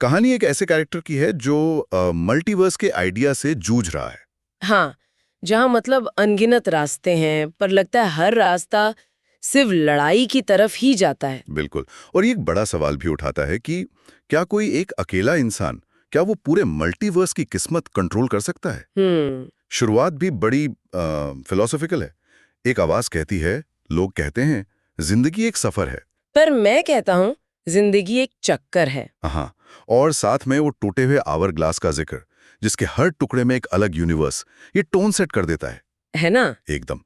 कहानी एक ऐसे कैरेक्टर की है जो मल्टीवर्स के आइडिया से जूझ रहा है। हाँ, जहाँ मतलब अनगिनत रास्ते हैं पर लगता है हर रास्ता सिर्फ लड़ाई की तरफ ही जाता है। बिल्कुल। और ये एक बड़ा सवाल भी उठाता है कि क्या कोई एक अकेला इंसान, क्या वो पूरे मल्टीवर्स की किस्मत कंट्रोल कर सकता है? शुरुआत भी बड़ी फिलोसॉफिकल है। एक आवाज कहती है, लोग कहते हैं, जिंदगी एक सफर है। पर मैं कहता हूँ जिंदगी एक चक्कर है। हाँ, और साथ में वो टूटे हुए आवर ग्लास का जिक्र, जिसके हर टुकड़े में एक अलग यूनिवर्स, ये टोन सेट कर देता है ना? एकदम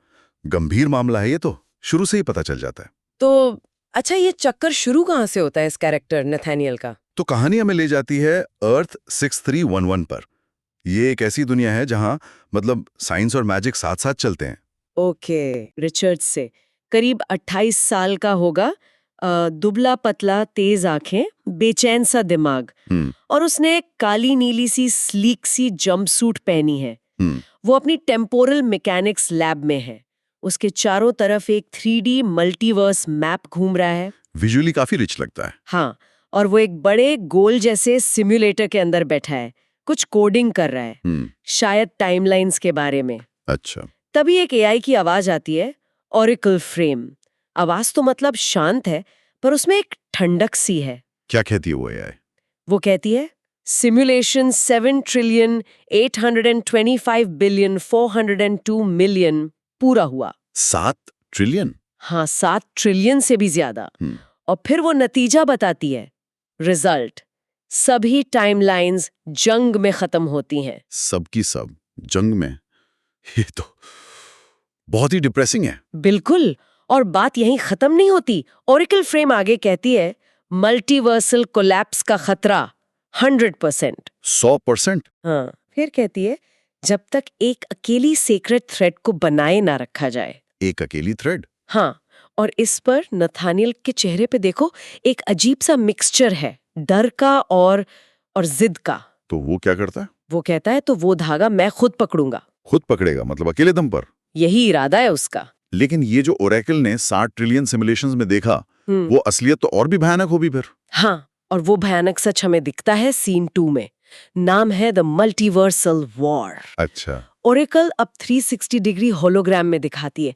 गंभीर मामला है ये तो शुरू से ही पता चल जाता है। तो अच्छा, ये चक्कर शुरू कहाँ से होता है इस कैरेक्टर नथानियल का? तो कहानी हमें ले जाती है अर्थ 6311 पर। ये एक ऐसी दुनिया है जहां मतलब साइंस और मैजिक साथ साथ चलते हैं। ओके, रिचर्ड से करीब 28 साल का होगा, दुबला पतला, तेज आंखें, बेचैन सा दिमाग, और उसने एक काली नीली सी स्लीक सी जंपसूट पहनी है। वो अपनी टेम्पोरल मैकेनिक्स लैब में है। उसके चारों तरफ एक 3D मल्टीवर्स मैप घूम रहा है। विजुअली काफी रिच लगता है। हाँ, और वो एक बड़े गोल जैसे सिम्युलेटर के अंदर बैठा है, कुछ कोडिंग कर रहा है, शायद टाइमलाइंस के बारे में। अच्छा। तभी एक एआई की आवाज आती है, ओरेकल फ्रेम। आवाज तो मतलब शांत है, पर उसमें एक ठंडक सी है। क्या कहती है वो एआई? वो कहती है, सिमुलेशन 7,325,402,000,000 पूरा हुआ। 7 ट्रिलियन? हाँ, 7 ट्रिलियन से भी ज्यादा। और फिर वो नतीजा बताती है, रिजल्ट, सभी टाइमलाइंस जंग में खत्म होती हैं। सबकी सब जंग में? ये तो बहुत ही डिप्रेसिंग है। बिल्कुल। और बात यहीं खत्म नहीं होती। ओरेकल फ्रेम आगे कहती है, मल्टीवर्सल कोलैप्स का खतरा 100%। 100%? हाँ, फिर कहती है, जब तक एक अकेली सीक्रेट थ्रेड को बनाए ना रखा जाए। एक अकेली थ्रेड? हाँ, और इस पर नथानियल के चेहरे पे देखो, एक अजीब सा मिक्सचर है, डर का और जिद का। तो वो क्या करता है? वो कहता है, तो वो धागा मैं खुद पकड़ूंगा। खुद पकड़ेगा मतलब अकेले दम पर? यही इरादा है उसका। लेकिन ये जो ओरेकल ने 60 ट्रिलियन सिमुलेशंस में देखा, वो असलियत तो और भी भयानक होगी फिर। हाँ, और वो भयानक सच हमें दिखता है सीन 2 में। नाम है द मल्टीवर्सल वॉर। अच्छा। ओरेकल अब 360 डिग्री होलोग्राम में दिखाती है,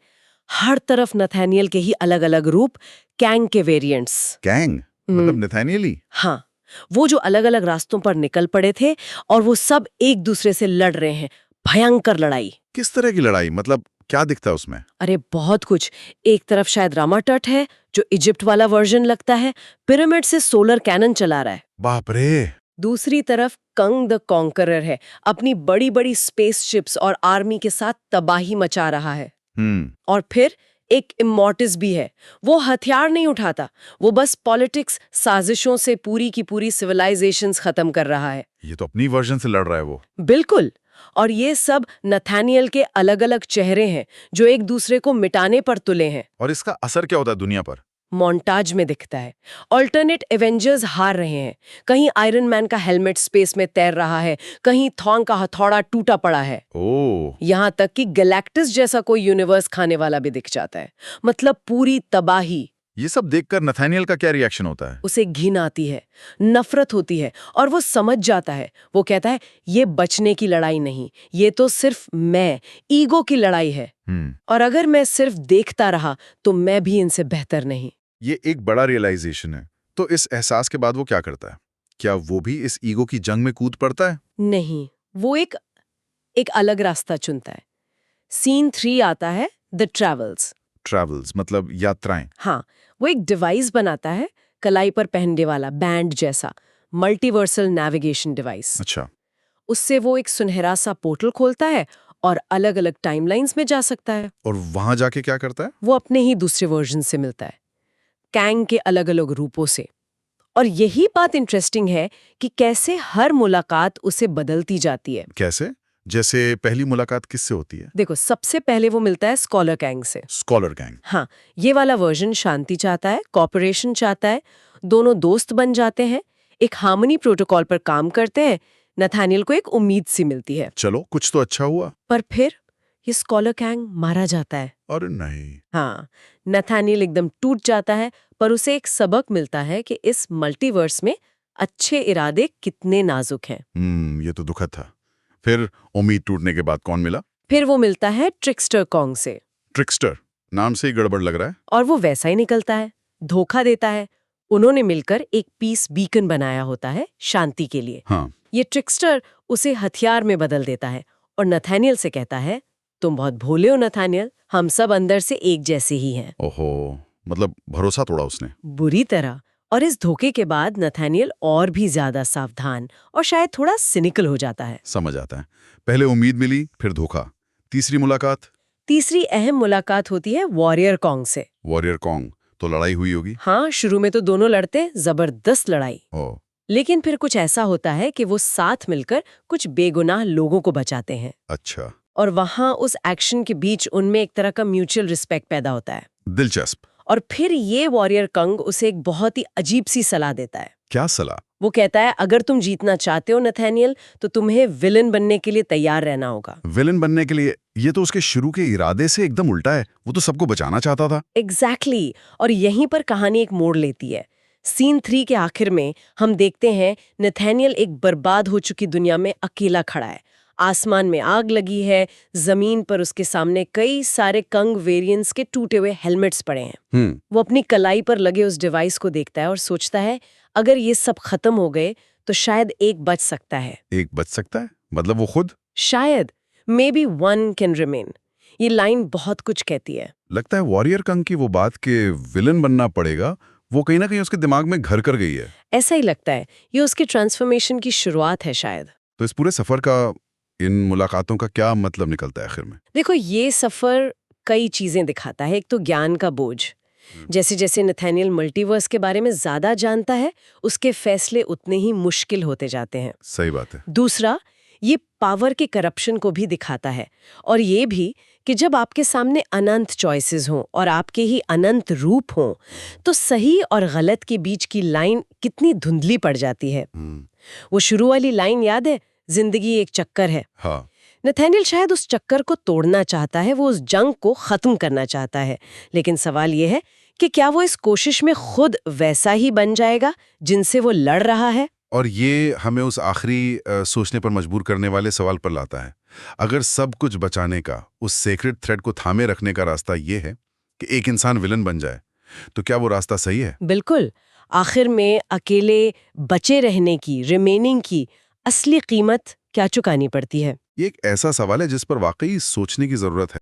हर तरफ नथानियल के ही अलग अलग रूप, कैंग के वेरिएंट्स। कैंग मतलब नथानियल ही? हाँ, वो जो अलग अलग रास्तों पर निकल पड़े थे और वो सब एक दूसरे से लड़ रहे हैं, भयंकर लड़ाई। किस तरह की लड़ाई, मतलब क्या दिखता है उसमें? अरे बहुत कुछ। एक तरफ शायद रामाटट है, जो इजिप्ट वाला वर्जन लगता है, पिरामिड से सोलर कैनन चला रहा है। बाप रे। दूसरी तरफ कंग द कॉन्करर है, अपनी बड़ी बड़ी स्पेसशिप्स और आर्मी के साथ तबाही मचा रहा है। और फिर एक इमॉर्टिस भी है। वो हथियार नहीं उठाता, वो बस पॉलिटिक्स, साजिशों से पूरी की पूरी सिविलाइजेशंस खत्म कर रहा है। ये तो अपनी वर्जन से लड़ रहा है वो। बिल्कुल। और ये सब नथानियल के अलग अलग चेहरे हैं, जो एक दूसरे को मिटाने पर तुले हैं। और इसका असर क्या होता है दुनिया पर? मोन्टाज में दिखता है, ऑल्टरनेट एवेंजर्स हार रहे हैं। कहीं आयरन मैन का हेलमेट स्पेस में तैर रहा है, कहीं थॉंग का हथौड़ा टूटा पड़ा है। यहाँ तक कि गैलेक्टिस जैसा कोई यूनिवर्स खाने वाला भी दिख जाता है। मतलब पूरी तबाही। ये सब देखकर नथानियल का क्या रिएक्शन होता है? उसे घिन आती है, नफरत होती है, और वो समझ जाता है। वो कहता है, ये बचने की लड़ाई नहीं, ये तो सिर्फ मैं, ईगो की लड़ाई है। और अगर मैं सिर्फ देखता रहा तो मैं भी इनसे बेहतर नहीं। ये एक बड़ा रियलाइजेशन है। तो इस एहसास के बाद वो क्या करता है? क्या वो भी इस ईगो की जंग में कूद पड़ता है? नहीं, वो एक अलग रास्ता चुनता है। सीन 3 आता है, द ट्रैवल्स। ट्रैवल्स मतलब यात्राएं? हाँ, वो एक डिवाइस बनाता है, कलाई पर पहनने वाला बैंड जैसा, मल्टीवर्सल नेविगेशन डिवाइस। अच्छा। उससे वो एक सुनहरा सा पोर्टल खोलता है और अलग अलग टाइमलाइंस में जा सकता है। और वहां जाके क्या करता है? वो अपने ही दूसरे वर्जन से मिलता है, कैंग के अलग अलग रूपों से। और यही बात इंटरेस्टिंग है कि कैसे हर मुलाकात उसे बदलती जाती है। कैसे? जैसे पहली मुलाकात किससे होती है? देखो, सबसे पहले वो मिलता है स्कॉलर गैंग से। Scholar gang? हाँ, ये वाला वर्जन शांति चाहता है, कॉपरेशन चाहता है। दोनों दोस्त बन जाते हैं, एक हार्मनी प्रोटोकॉल पर काम करते हैं। नथानियल को एक उम्मीद सी मिलती है। चलो, कुछ तो अच्छा हुआ। पर फिर ये स्कॉलर गैंग मारा जाता है। अरे नहीं। हाँ, नथानियल एकदम टूट जाता है, पर उसे एक सबक मिलता है कि इस मल्टीवर्स में अच्छे इरादे कितने नाजुक हैं। ये तो दुखद था। फिर उम्मीद टूटने के बाद कौन मिला? फिर वो मिलता है ट्रिक्स्टर कॉन्ग से, ट्रिक्स्टर, नाम से ही गड़बड़ लग रहा है। और वो वैसा ही निकलता है, धोखा देता है। उन्होंने मिलकर एक पीस बीकन बनाया होता है शांति के लिए। हाँ, ये ट्रिक्स्टर उसे हथियार में बदल देता है और नथानियल से कहता है, तुम बहुत भोले हो नथानियल, हम सब अंदर से एक जैसे ही हैं। ओहो, मतलब भरोसा तोड़ा उसने। बुरी तरह। और इस धोखे के बाद नथानियल और भी ज्यादा सावधान और शायद थोड़ा सिनिकल हो जाता है। समझ आता है। पहले उम्मीद मिली, फिर धोखा। तीसरी मुलाकात? तीसरी अहम मुलाकात होती है वॉरियर कॉन्ग से। वॉरियर कॉन्ग, तो लड़ाई हुई होगी। हाँ, शुरू में तो दोनों लड़ते, जबरदस्त लड़ाई। ओ, लेकिन फिर कुछ ऐसा होता है कि वो साथ मिलकर कुछ बेगुनाह लोगों को बचाते हैं। अच्छा, और वहां उस एक्शन के बीच उनमें एक तरह का म्यूचुअल रिस्पेक्ट पैदा होता है। दिलचस्प। और फिर ये वॉरियर कंग उसे एक बहुत ही अजीब सी सलाह देता है। क्या सलाह? वो कहता है, अगर तुम जीतना चाहते हो नथानियल, तो तुम्हें विलन बनने के लिए तैयार रहना होगा। विलन बनने के लिए? ये तो उसके शुरू के इरादे से एकदम उल्टा है। वो तो सबको बचाना चाहता था। एग्जैक्टली। और यहीं पर कहानी एक मोड़ लेती है। सीन 3 के आखिर में हम देखते हैं नथानियल एक बर्बाद हो चुकी दुनिया में अकेला खड़ा है। आसमान में आग लगी है, जमीन पर उसके सामने कई सारे कंग वेरिएंट्स के टूटे हुए हेलमेट्स पड़े हैं। वो अपनी कलाई पर लगे उस डिवाइस को देखता है और सोचता है, अगर ये सब खत्म हो गए तो शायद एक बच सकता है। एक बच सकता है? मतलब वो खुद? शायद, may be one can remain. ये लाइन बहुत कुछ कहती है। लगता है वॉरियर कंग की वो बात के विलन बनना पड़ेगा, वो कहीं ना कहीं उसके दिमाग में घर कर गई है। ऐसा ही लगता है, ये उसके ट्रांसफॉर्मेशन की शुरुआत है शायद। तो इस पूरे सफर का, इन मुलाकातों का क्या मतलब निकलता है आखिर में? देखो, ये सफर कई चीजें दिखाता है। एक तो ज्ञान का बोझ। जैसे जैसे नथानियल मल्टीवर्स के बारे में ज्यादा जानता है, उसके फैसले उतने ही मुश्किल होते जाते हैं। सही बात है। दूसरा, ये पावर के करप्शन को भी दिखाता है, और ये भी कि जब आपके सामने अनंत चॉइसेस हों और आपके ही अनंत रूप हों, तो सही और गलत के बीच की लाइन कितनी धुंधली पड़ जाती है। वो शुरू वाली लाइन याद है, जिंदगी एक चक्कर है। हाँ, नथानियल शायद उस चक्कर को तोड़ना चाहता है, वो उस जंग को खत्म करना चाहता है। लेकिन सवाल ये है कि क्या वो इस कोशिश में खुद वैसा ही बन जाएगा जिनसे वो लड़ रहा है? और ये हमें उस आखिरी सोचने पर मजबूर करने वाले सवाल पर लाता है। अगर सब कुछ बचाने का, उस सेक्रेट थ्रेड को थामे रखने का रास्ता ये है कि एक इंसान विलन बन जाए, तो क्या वो रास्ता सही है? बिल्कुल। आखिर में अकेले बचे रहने की, रिमेनिंग की असली कीमत क्या चुकानी पड़ती है? ये एक ऐसा सवाल है जिस पर वाकई सोचने की जरूरत है।